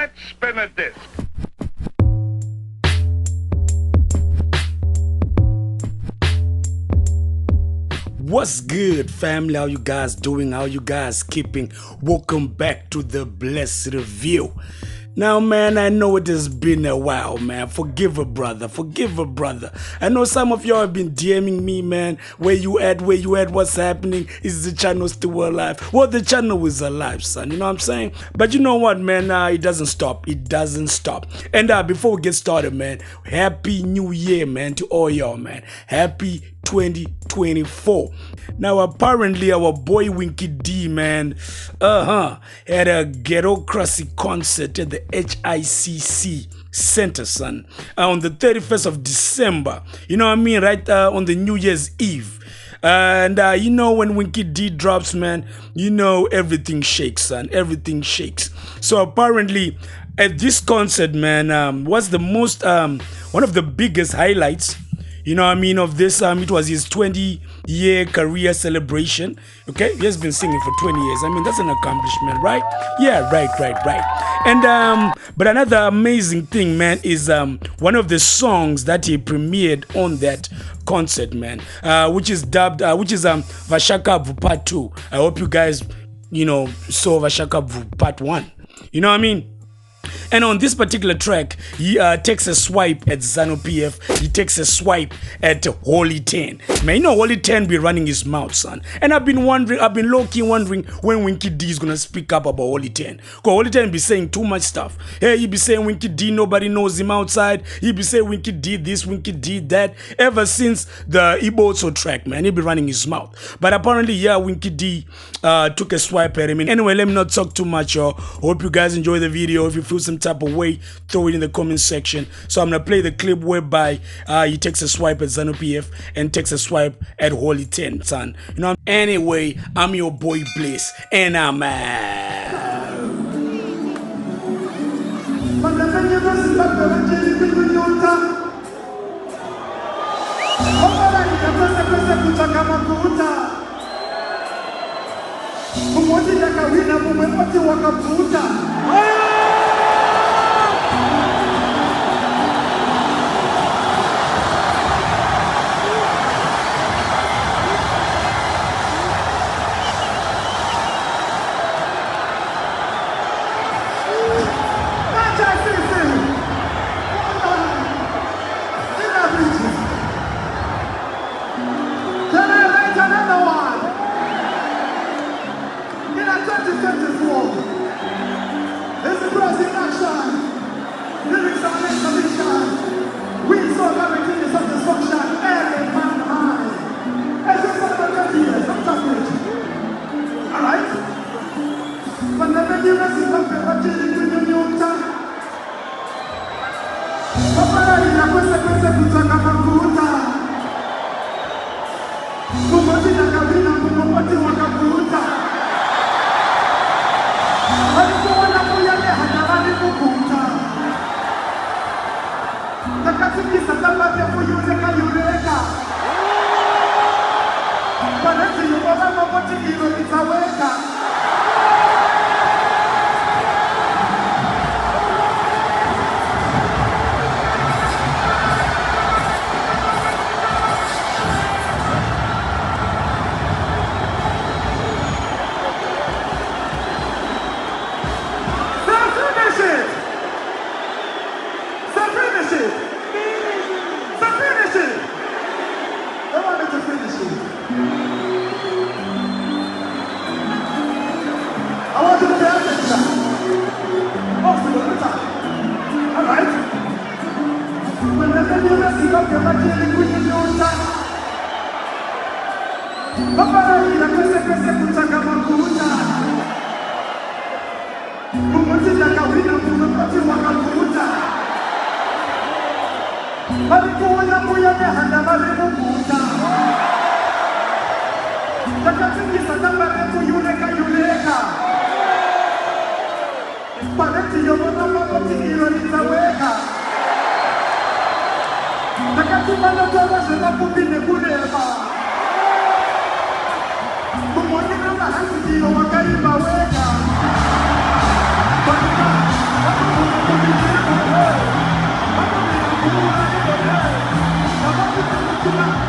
Let's spin a disc. What's good, family? How you guys doing? How you guys keeping? Welcome back to the Blessed Review. Now, man, I know it has been a while, man. Forgive a brother. I know some of y'all have been DMing me, man. Where you at? What's happening? Is the channel still alive? Well, the channel is alive, son. You know what I'm saying? But you know what, man? It doesn't stop. And before we get started, man, Happy New Year, man, to all y'all, man. Happy 2024. Now, apparently, our boy Winky D, man, had a Ghettocracy concert at the HICC Center, son, on the 31st of December. You know what I mean? Right on the New Year's Eve. And you know, when Winky D drops, man, you know everything shakes, son. Everything shakes. So apparently, at this concert, man, was the most one of the biggest highlights, you know what I mean, of this. It was his 20-year career celebration. Okay, he has been singing for 20 years. I mean, that's an accomplishment, right? Yeah, right. And but another amazing thing, man, is one of the songs that he premiered on that concert, man, which is Vashakabvu Part 2. I hope you guys, you know, saw Vashakabvu Part 1. You know what I mean? And on this particular track, he takes a swipe at Zanu PF. He takes a swipe at Holy 10. Man, you know Holy 10 be running his mouth, son. And I've been low-key wondering when Winky D is gonna speak up about Holy 10. Because Holy 10 be saying too much stuff. Hey, he be saying Winky D, nobody knows him outside. He be saying Winky D this, Winky D that. Ever since the Ibozo track, man, he be running his mouth. But apparently, yeah, Winky D took a swipe at him. Anyway, let me not talk too much, y'all. Hope you guys enjoy the video. If you feel some type of way, throw it in the comment section. So I'm gonna play the clip whereby he takes a swipe at Zanu PF and takes a swipe at Holy 10, son. You know. Anyway, I'm your boy Bliss, and I'm out. Weka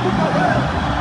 Vashakabvu.